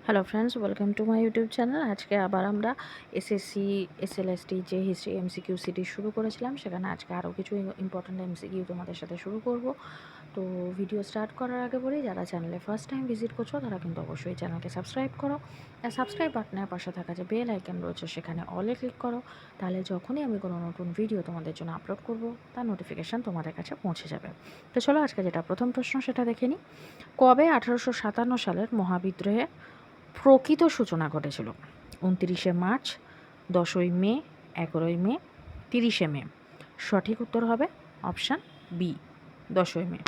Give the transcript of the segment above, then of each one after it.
Hello friends, welcome to my YouTube channel. আজকে আবার আমরা এসএসসি এসএলএসটি যে হিস্ট্রি এমসিকিউ সিরিজ শুরু করেছিলাম, সেখানে আজকে আরও কিছু ইম্পর্ট্যান্ট এমসিকিউ তোমাদের সাথে শুরু করব। তো ভিডিও স্টার্ট করার আগে বলি, যারা চ্যানেলে ফার্স্ট টাইম ভিজিট করছো তারা কিন্তু অবশ্যই চ্যানেলকে সাবস্ক্রাইব করো। আর সাবস্ক্রাইব বাটনের পাশে থাকা যে বেল আইকন রয়েছে সেখানে অলে ক্লিক করো, তাহলে যখনই আমি কোনো নতুন ভিডিও তোমাদের জন্য আপলোড করব তার নোটিফিকেশান তোমাদের কাছে পৌঁছে যাবে। তো চলো আজকে যেটা প্রথম প্রশ্ন সেটা দেখে নিই। কবে 1857 সালের মহাবিদ্রোহে প্রকৃত সূচনা ঘটেছিল? 29শে মার্চ, 10ই মে, 11ই মে, 30শে মে। সঠিক উত্তর হবে অপশান বি, 10ই মে।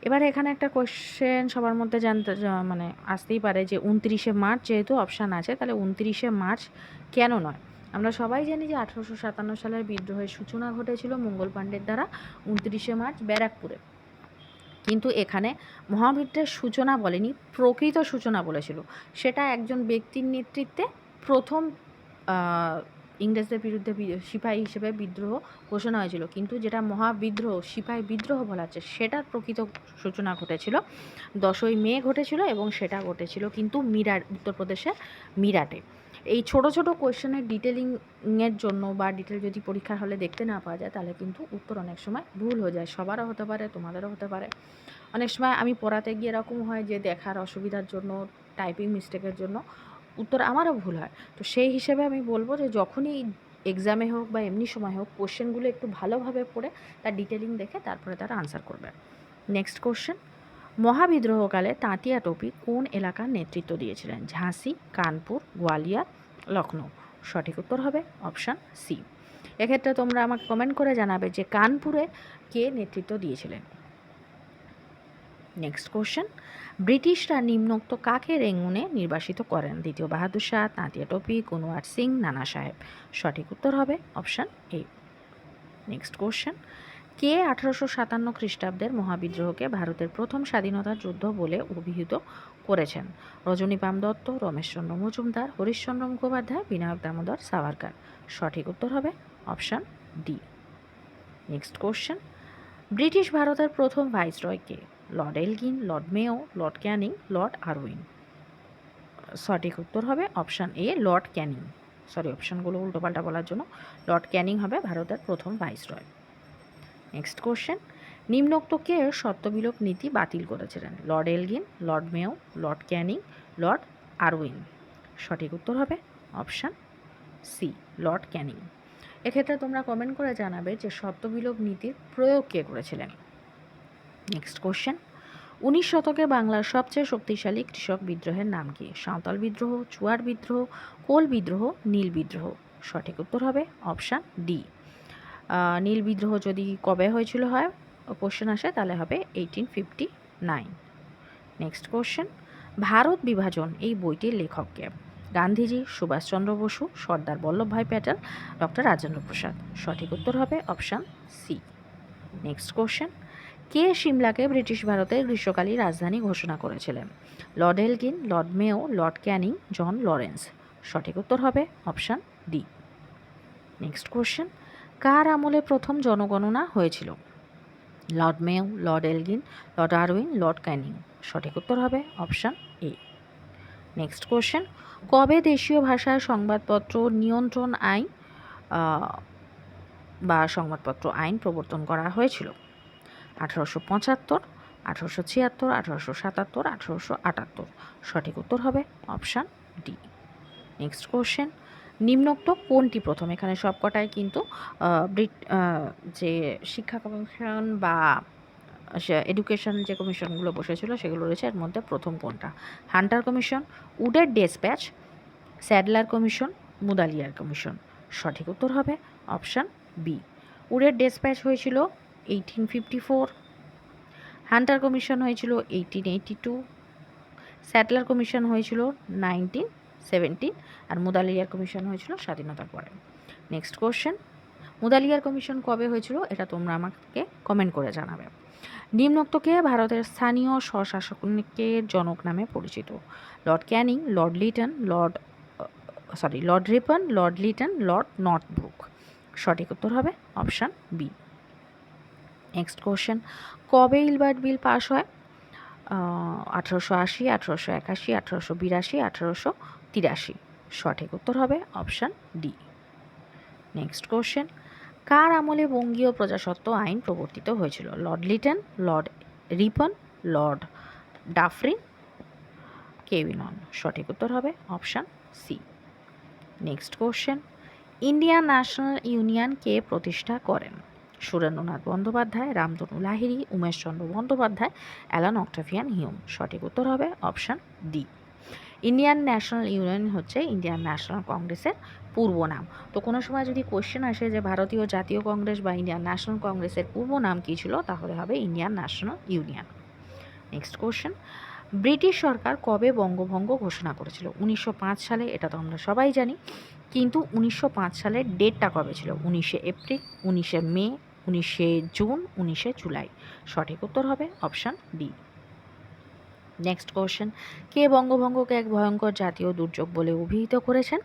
এবারে এখানে একটা কোয়েশ্চেন সবার মধ্যে মানে আসতেই পারে যে 29শে মার্চ যেহেতু অপশান আছে, তাহলে 29শে মার্চ কেন নয়? আমরা সবাই জানি যে 1857 সালের বিদ্রোহের সূচনা ঘটেছিল মঙ্গল পাণ্ডের দ্বারা 29শে মার্চ ব্যারাকপুরে। কিন্তু এখানে মহাবিদ্রোহের সূচনা বলেনি, প্রকৃত সূচনা বলেছিল। সেটা একজন ব্যক্তির নেতৃত্বে প্রথম ইংরেজদের বিরুদ্ধে সিপাহী হিসেবে বিদ্রোহ ঘোষণা হয়েছিল, কিন্তু যেটা মহাবিদ্রোহ সিপাহী বিদ্রোহ বলা হচ্ছে সেটার প্রকৃত সূচনা ঘটেছিল 10ই মে ঘটেছিল, এবং সেটা ঘটেছিল কিন্তু উত্তরপ্রদেশের মিরাটে। এই ছোট ছোট কোয়েশ্চেনের ডিটেলিংয়ের জন্য বা ডিটেল যদি পরীক্ষার হলে দেখতে না পাওয়া যায়, তাহলে কিন্তু উত্তর অনেক সময় ভুল হয়ে যায়। সবারও হতে পারে, তোমাদেরও হতে পারে। অনেক সময় আমি পড়াতে গিয়ে এরকম হয় যে দেখার অসুবিধার জন্য, টাইপিং মিস্টেকের জন্য উত্তর আমারও ভুল হয়। তো সেই হিসেবে আমি বলবো যে যখনই এক্সামে হোক বা এমনি সময় হোক, কোশ্চেনগুলো একটু ভালোভাবে পড়ে তার ডিটেলিং দেখে তারপরে তারা আনসার করবে। নেক্সট কোশ্চেন, মহাবিদ্রোহকালে তাঁতিয়া টোপি কোন এলাকার নেতৃত্ব দিয়েছিলেন? ঝাঁসি, কানপুর, গোয়ালিয়র, লখনৌ। সঠিক উত্তর হবে অপশান সি। এক্ষেত্রে তোমরা আমাকে কমেন্ট করে জানাবে যে কানপুরে কে নেতৃত্ব দিয়েছিলেন। নেক্সট কোশ্চেন, ব্রিটিশরা নিম্নোক্ত কাকে রেঙ্গুনে নির্বাসিত করেন? দ্বিতীয় বাহাদুর শাহ, তাঁতিয়া টোপি, কুনওয়ার সিং, নানা সাহেব। সঠিক উত্তর হবে অপশান এ। নেক্সট কোশ্চেন, কে 1857 খ্রিস্টাব্দের মহাবিদ্রোহকে ভারতের প্রথম স্বাধীনতা যুদ্ধ বলে অভিহিত করেছেন? রজনীপাম দত্ত, রমেশচন্দ্র মজুমদার, হরিশচন্দ্র মুখোপাধ্যায়, বিনায়ক দামোদর সাভারকার। সঠিক উত্তর হবে option D. Next question, British ভারতের প্রথম ভাইসরয় কে? Lord Elgin, Lord Mayo, Lord Canning, Lord Irwin. সঠিক উত্তর হবে option A, Lord Canning. Sorry, অপশানগুলো উল্টোপাল্টা বলার জন্য লর্ড ক্যানিং হবে ভারতের প্রথম ভাইসরয়। নেক্সট কোশ্চেন, নিম্নোক্ত কে সত্যবিলোপ নীতি বাতিল করেছিলেন? Lord Elgin, Lord Mayo, Lord Canning, Lord Irwin. সঠিক উত্তর হবে অপশান সি, লর্ড ক্যানিং। এক্ষেত্রে তোমরা কমেন্ট করে জানাবে যে সত্যবিলোপ নীতির প্রয়োগ কে করেছিলেন। নেক্সট কোশ্চেন, 19 শতকে বাংলার সবচেয়ে শক্তিশালী কৃষক বিদ্রোহের নাম কি? সাঁওতাল বিদ্রোহ, চুয়ার বিদ্রোহ, কোল বিদ্রোহ, নীল বিদ্রোহ। সঠিক উত্তর হবে অপশান ডি। নীল বিদ্রোহ যদি কবে হয়েছিল হয় কোশ্চেন আসে, তাহলে হবে 1859। নেক্সট কোশ্চেন, ভারত বিভাজন এই বইটির লেখককে? গান্ধীজি, সুভাষচন্দ্র বসু, সর্দার বল্লভভাই প্যাটেল, ডক্টর রাজেন্দ্র প্রসাদ। সঠিক উত্তর হবে অপশান সি। নেক্সট কোশ্চেন, কে সিমলাকে ব্রিটিশ ভারতের গ্রীষ্মকালীন রাজধানী ঘোষণা করেছিলেন? Lord Elgin, Lord Mayo, Lord Canning, John Lawrence. সঠিক উত্তর হবে অপশান ডি। নেক্সট কোশ্চেন, কার আমলে প্রথম জনগণনা হয়েছিল? Lord Mayo, Lord Elgin, Lord Irwin, Lord Canning. সঠিক উত্তর হবে অপশান এ। নেক্সট কোশ্চেন, কবে দেশীয় ভাষায় সংবাদপত্র নিয়ন্ত্রণ আইন বা সংবাদপত্র আইন প্রবর্তন করা হয়েছিল? 1875, 1876, 1877, 1878। সঠিক উত্তর হবে অপশান ডি। নেক্সট কোশ্চেন, নিম্নোক্ত কোনটি প্রথম? এখানে সবকটাই কিন্তু যে শিক্ষা কমিশন বা এডুকেশন যে কমিশনগুলো বসেছিল সেগুলো রয়েছে, এর মধ্যে প্রথম কোনটা? হান্টার কমিশন, উডের despatch, Sadler commission, Mudaliar commission. সঠিক উত্তর হবে অপশান বি। উডের ডেসপ্যাচ হয়েছিল 1854, হান্টার কমিশন হয়েছিল 1882, স্যাডলার কমিশন হয়েছিল 1917, আর মুদালিয়ার কমিশন হয়েছিল স্বাধীনতার পরে। নেক্সট কোশ্চেন, মুদালিয়ার কমিশন কবে হয়েছিল এটা তোমরা আমাকে কমেন্ট করে জানাবে। নিম্নোক্তকে ভারতের স্থানীয় স্বশাসনের জনক নামে পরিচিত? Lord Canning, lord Lytton, lord Ripon, lord Lytton, lord Northbrook. সঠিক উত্তর হবে অপশান বি। নেক্সট কোশ্চেন, কবে ইলবার্ট বিল পাস হয়? 1880, 1881, 1882, 1883। সঠিক উত্তর হবে অপশান ডি। নেক্সট কোশ্চেন, কার আমলে বঙ্গীয় প্রজাস্বত্ব আইন প্রবর্তিত হয়েছিল? Lord Lytton, lord Ripon, lord Dufferin, কেউই নন। সঠিক উত্তর হবে option C. Next question, Indian national Union কে প্রতিষ্ঠা করেন? Surendranath Bandyopadhyay, Ramtanu Lahiri, Umeshchandra Bandyopadhyay, Alan Octavian Hume. সঠিক উত্তর হবে option D. Indian national union হচ্ছে ইন্ডিয়ান ন্যাশনাল কংগ্রেসের পূর্ব নাম। তো কোনো সময় যদি কোয়েশ্চেন আসে যে ভারতীয় জাতীয় কংগ্রেস বা ইন্ডিয়ান ন্যাশনাল কংগ্রেসের পূর্ব নাম কী ছিল, তাহলে হবে Indian national union. Next question, British সরকার কবে বঙ্গভঙ্গ ঘোষণা করেছিল? 1905 সালে, এটা তো আমরা সবাই জানি, কিন্তু 1905 সালের ডেটটা কবে ছিল? 19শে এপ্রিল, 19শে মে, 19শে জুন, 19শে জুলাই। সঠিক উত্তর হবে অপশান ডি। নেক্সট কোশ্চেন, কে বঙ্গভঙ্গকে এক ভয়ঙ্কর জাতীয় দুর্যোগ বলে অভিহিত করেছেন?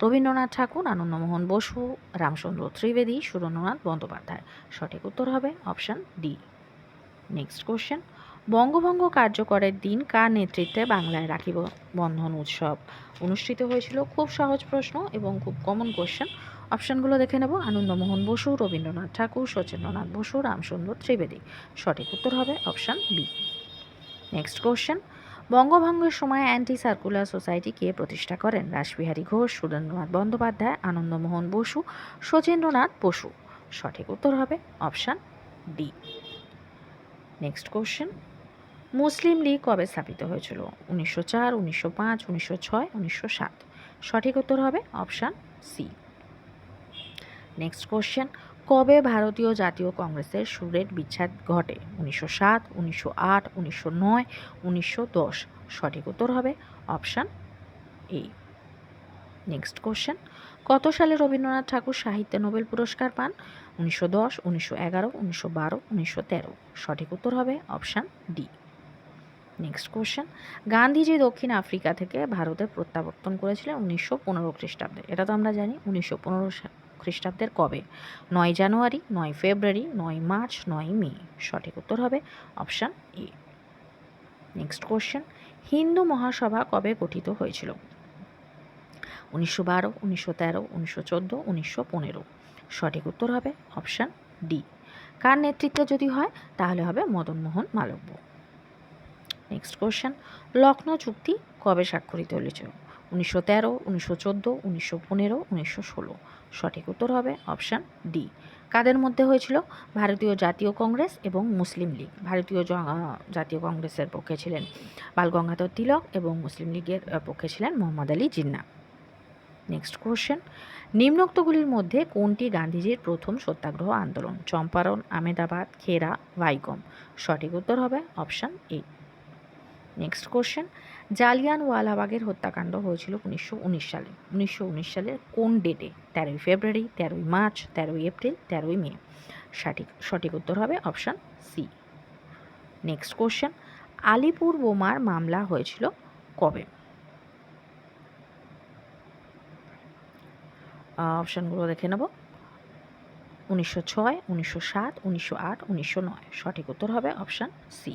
রবীন্দ্রনাথ ঠাকুর, আনন্দমোহন বসু, রামচন্দ্র ত্রিবেদী, সুরেন্দ্রনাথ বন্দ্যোপাধ্যায়। সঠিক উত্তর হবে অপশান ডি। নেক্সট কোশ্চেন, বঙ্গভঙ্গ কার্যকরের দিন কার নেতৃত্বে বাংলায় রাখি বন্ধন উৎসব অনুষ্ঠিত হয়েছিল? খুব সহজ প্রশ্ন এবং খুব কমন কোশ্চেন। অপশানগুলো দেখে নেব। আনন্দমোহন বসু, রবীন্দ্রনাথ ঠাকুর, শচীন্দ্রনাথ বসু, রামচন্দ্র ত্রিবেদী। সঠিক উত্তর হবে অপশান বি। নেক্সট কোশ্চেন, বঙ্গভঙ্গের সময় অ্যান্টি সার্কুলার সোসাইটি কে প্রতিষ্ঠা করেন? রাসবিহারী ঘোষ, সুরেন্দ্রনাথ বন্দ্যোপাধ্যায়, আনন্দমোহন বসু, শচীন্দ্রনাথ বসু। সঠিক উত্তর হবে অপশান ডি। নেক্সট কোশ্চেন, মুসলিম লীগ কবে স্থাপিত হয়েছিল? 1904, 1905, 1906, 1907। সঠিক উত্তর হবে অপশান সি। নেক্সট কোশ্চেন, কবে ভারতীয় জাতীয় কংগ্রেসের সুরের বিচ্ছেদ ঘটে? 1907, 1908, 1909, 1910। সঠিক উত্তর হবে অপশান এ। নেক্সট কোশ্চেন, কত সালে রবীন্দ্রনাথ ঠাকুর সাহিত্যে নোবেল পুরস্কার পান? 1910, 1911, 1912, 1913। সঠিক উত্তর হবে option D. Next question, Gandhiji দক্ষিণ আফ্রিকা থেকে ভারতে প্রত্যাবর্তন করেছিলেন 1915 খ্রিস্টাব্দে। এটা তো আমরা জানি। 1915 খ্রিস্টাব্দের কবে? 9 জানুয়ারি, 9 ফেব্রুয়ারি, 9 মার্চ, 9 মে। সঠিক উত্তর হবে option A. Next question, Hindu Mahasabha কবে গঠিত হয়েছিল? 1912, 1913, 1914, 1915। সঠিক উত্তর হবে অপশান ডি। কার নেতৃত্বে যদি হয় তাহলে হবে মদন মোহন মালব্য। নেক্সট কোশ্চেন, লখনৌ চুক্তি কবে স্বাক্ষরিত হয়েছিল? 1913, 1914, 1915, 1916। সঠিক উত্তর হবে অপশান ডি। কাদের মধ্যে হয়েছিল? ভারতীয় জাতীয় কংগ্রেস এবং মুসলিম লীগ। ভারতীয় জাতীয় কংগ্রেসের পক্ষে ছিলেন বাল গঙ্গাধর তিলক এবং মুসলিম লীগের পক্ষে ছিলেন মোহাম্মদ আলী জিন্নাহ। নেক্সট কোশ্চেন, নিম্নোক্তগুলির মধ্যে কোনটি গান্ধীজির প্রথম সত্যাগ্রহ আন্দোলন? চম্পারণ, আমেদাবাদ, খেরা, ভাইকম। সঠিক উত্তর হবে অপশান এ। নেক্সট কোশ্চেন, জালিয়ানওয়ালাবাগের হত্যাকাণ্ড হয়েছিল 1919 সালে। 1919 সালের কোন ডেটে? 13 ফেব্রুয়ারি, 13 মার্চ, 13 এপ্রিল, 13 মে। সঠিক উত্তর হবে option C. Next question, Alipur বোমার মামলা হয়েছিল কবে? অপশানগুলো দেখে নেব। 1906, 1907, 1908, 1909। সঠিক উত্তর হবে অপশান সি।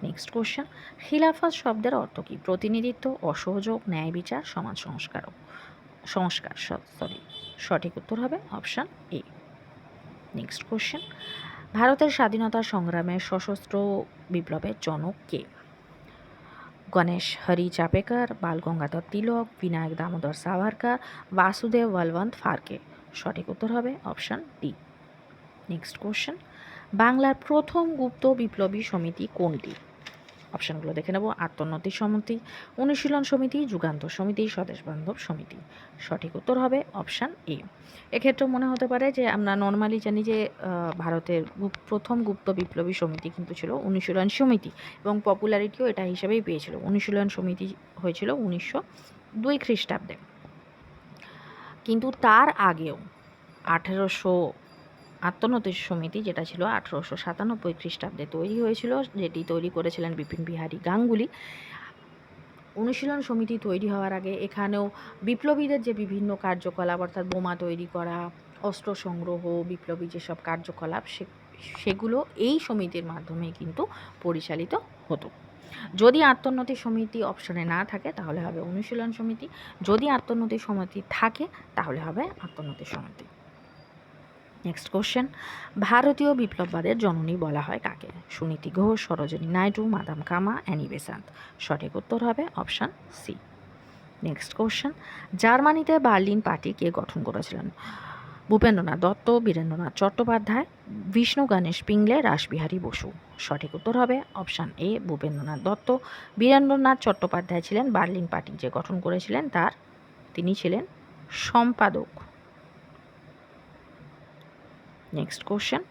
নেক্সট কোশ্চেন, খিলাফত শব্দের অর্থ কী? প্রতিনিধিত্ব, অসহযোগ, ন্যায় বিচার, সমাজ সংস্কার। সঠিক উত্তর হবে অপশান এ। নেক্সট কোশ্চেন, ভারতের স্বাধীনতা সংগ্রামের সশস্ত্র বিপ্লবের জনক কে? গণেশ হরি চাপেকর, বাল গঙ্গাধর তিলক, বিনায়ক দামোদর সাভারকর, বাসুদেব বলবন্ত ফারকে। সঠিক উত্তর হবে অপশান ডি। নেক্সট কোশ্চেন, বাংলার প্রথম গুপ্ত বিপ্লবী সমিতি কোনটি? অপশানগুলো দেখে নেব। আত্মোন্নতি সমিতি, অনুশীলন সমিতি, যুগান্তর সমিতি, স্বদেশ বান্ধব সমিতি। সঠিক উত্তর হবে অপশান এ। এক্ষেত্রে মনে হতে পারে যে আমরা নর্মালি জানি যে ভারতের প্রথম গুপ্ত বিপ্লবী সমিতি কিন্তু ছিল অনুশীলন সমিতি এবং পপুলারিটিও এটা হিসেবেই পেয়েছিল। অনুশীলন সমিতি হয়েছিল 1902 খ্রিস্টাব্দে, কিন্তু তার আগেও 1800 আত্মোন্নতি সমিতি যেটা ছিল 1897 খ্রিস্টাব্দে তৈরি হয়েছিল, যেটি তৈরি করেছিলেন বিপিন বিহারী গাঙ্গুলি। অনুশীলন সমিতি তৈরি হওয়ার আগে এখানেও বিপ্লবীদের যে বিভিন্ন কার্যকলাপ, অর্থাৎ বোমা তৈরি করা, অস্ত্র সংগ্রহ, বিপ্লবী যেসব কার্যকলাপ সেগুলো এই সমিতির মাধ্যমে কিন্তু পরিচালিত হতো। যদি আত্মোন্নতি সমিতি অপশনে না থাকে তাহলে হবে অনুশীলন সমিতি, যদি আত্মোন্নতি সমিতি থাকে তাহলে হবে আত্মোন্নতি সমিতি। নেক্সট কোশ্চেন, ভারতীয় বিপ্লববাদের জননী বলা হয় কাকে? সুনীতি ঘোষ, সরোজিনী নাইডু, মাদাম কামা, অ্যানি বেসান্ত। সঠিক উত্তর হবে অপশান সি। নেক্সট কোশ্চেন, জার্মানিতে বার্লিন পার্টি কে গঠন করেছিলেন? ভূপেন্দ্রনাথ দত্ত, বীরেন্দ্রনাথ চট্টোপাধ্যায়, বিষ্ণু গণেশ পিংলে, রাসবিহারী বসু। সঠিক উত্তর হবে অপশান এ, ভূপেন্দ্রনাথ দত্ত। বীরেন্দ্রনাথ চট্টোপাধ্যায় ছিলেন বার্লিন পার্টি যে গঠন করেছিলেন তিনি ছিলেন সম্পাদক। নেক্সট কোশ্চেন,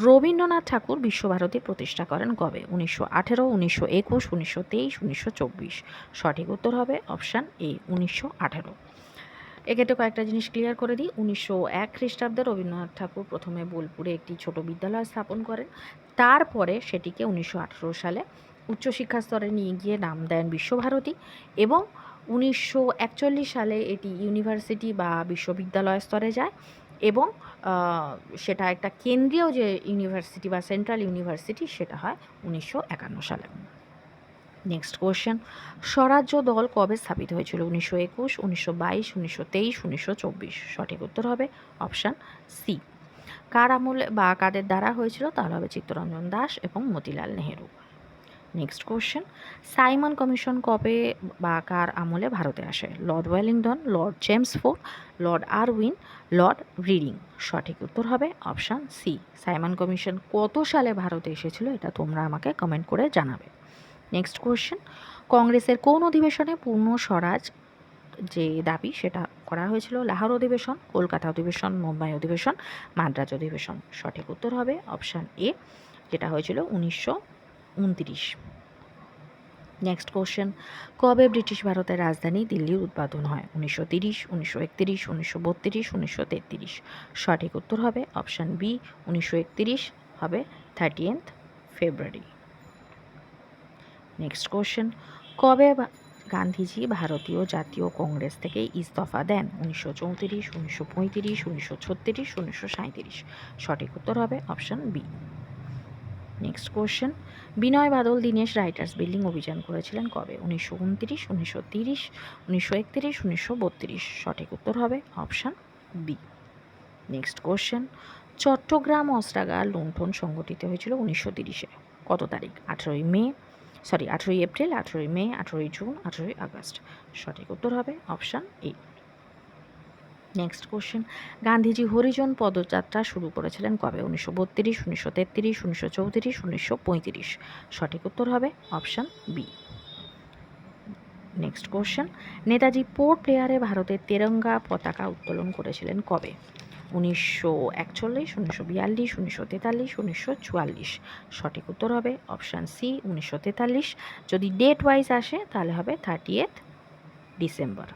রবীন্দ্রনাথ ঠাকুর বিশ্বভারতী প্রতিষ্ঠা করেন কবে? 1918, 1921, 1923, 1924। সঠিক উত্তর হবে অপশান এ, 1918। এক্ষেত্রে কয়েকটা জিনিস ক্লিয়ার করে দিই। 1901 খ্রিস্টাব্দে রবীন্দ্রনাথ ঠাকুর প্রথমে বোলপুরে একটি ছোট বিদ্যালয় স্থাপন করেন, তারপরে সেটিকে 1918 সালে উচ্চশিক্ষা স্তরে নিয়ে গিয়ে নাম দেন বিশ্বভারতী, এবং 1941 সালে এটি ইউনিভার্সিটি বা বিশ্ববিদ্যালয় স্তরে যায়, এবং সেটা একটা কেন্দ্রীয় যে ইউনিভার্সিটি বা সেন্ট্রাল ইউনিভার্সিটি সেটা হয় 1951 সালে। নেক্সট কোয়েশ্চেন, স্বরাজ্য দল কবে স্থাপিত হয়েছিল? 1921, 1922, 1923, 1924। সঠিক উত্তর হবে অপশান সি। কার আমলে বা কাদের দ্বারা হয়েছিল? তাহলে হবে চিত্তরঞ্জন দাস এবং Motilal Nehru. Next question, Simon commission কবে বা কার আমলে ভারতে আসে? Lord Wellington, Lord Chelmsford, Lord Irwin, Lord reading. সঠিক উত্তর হবে অপশান সি। সাইমন কমিশন কত সালে ভারতে এসেছিল এটা তোমরা আমাকে কমেন্ট করে জানাবে। নেক্সট কোয়েশ্চেন, কংগ্রেসের কোন অধিবেশনে পূর্ণ স্বরাজ যে দাবি সেটা করা হয়েছিল? লাহোর অধিবেশন, কলকাতা অধিবেশন, মুম্বাই অধিবেশন, মাদ্রাজ অধিবেশন। সঠিক উত্তর হবে অপশান এ, যেটা হয়েছিল 1929। নেক্সট কোশ্চেন, কবে ব্রিটিশ ভারতের রাজধানী দিল্লির উদ্বোধন হয়? 1930, 1931, 1932, 1933। সঠিক উত্তর হবে অপশান বি, 1931 হবে 30th ফেব্রুয়ারি। নেক্সট কোশ্চেন, কবে গান্ধীজি ভারতীয় জাতীয় কংগ্রেস থেকে ইস্তফা দেন? 1934, 1935, 1936, 1937। সঠিক উত্তর হবে option B. Next question, Binoy Badal Dinesh writers building অভিযান করেছিলেন কবে? 1929, 1930, 1931, 1932। সঠিক উত্তর হবে option B. Next question, Chittagong অস্ত্রাগার লুণ্ঠন সংঘটিত হয়েছিল 1930-এ কত তারিখ? 18ই এপ্রিল, 18ই মে, 18ই জুন, 18ই আগস্ট। সঠিক উত্তর হবে option A. Next question, Gandhiji হরিজন পদযাত্রা শুরু করেছিলেন কবে? 1932, 1933, 1934, 1935। সঠিক উত্তর হবে option B. Next question, Netaji port ব্লেয়ারে ভারতের তেরঙ্গা পতাকা উত্তোলন করেছিলেন কবে? 1941, 1942, 1943, 1944। সঠিক উত্তর হবে অপশান সি, 1943। যদি ডেট ওয়াইজ আসে তাহলে হবে 30th ডিসেম্বর।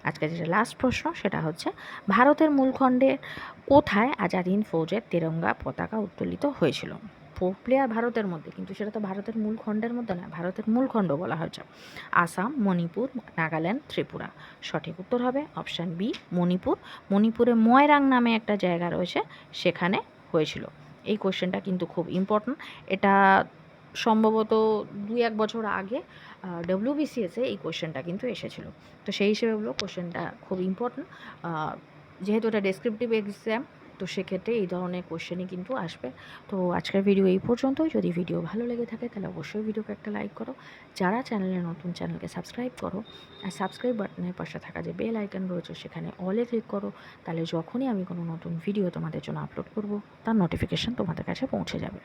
আজকে যেটা লাস্ট প্রশ্ন সেটা হচ্ছে, ভারতের মূলখণ্ডে কোথায় আজাদ হিন্দ ফৌজের তেরঙ্গা পতাকা উত্তোলিত হয়েছিল? পোর্ট ব্লেয়ার ভারতের মধ্যে, কিন্তু সেটা তো ভারতের মূলখণ্ডের মধ্যে নয়, ভারতের মূলখণ্ড বলা হয়েছে আসাম, মণিপুর, নাগাল্যান্ড, ত্রিপুরা। সঠিক উত্তর হবে অপশান বি, মণিপুর। মণিপুরে ময়রাং নামে একটা জায়গা রয়েছে, সেখানে হয়েছিল। এই কোশ্চেনটা কিন্তু খুব ইম্পর্ট্যান্ট। এটা সম্ভবত 2-1 বছর আগে WBCS-এ এই কোশ্চেনটা কিন্তু এসেছিল। তো সেই হিসেবে বলবো কোশ্চেনটা খুব ইম্পর্ট্যান্ট। যেহেতু এটা ডেসক্রিপটিভ এক্সাম, তো সেক্ষেত্রে এই ধরনের কোশ্চেনই কিন্তু আসবে। তো আজকের ভিডিও এই পর্যন্তই। যদি ভিডিও ভালো লেগে থাকে তাহলে অবশ্যই ভিডিওকে একটা লাইক করো। যারা চ্যানেলে নতুন, চ্যানেলকে সাবস্ক্রাইব করো, আর সাবস্ক্রাইব বাটনের পাশে থাকা যে বেল আইকন রয়েছে সেখানে অলে ক্লিক করো, তাহলে যখনই আমি কোনো নতুন ভিডিও তোমাদের জন্য আপলোড করব তার নোটিফিকেশান তোমাদের কাছে পৌঁছে যাবে।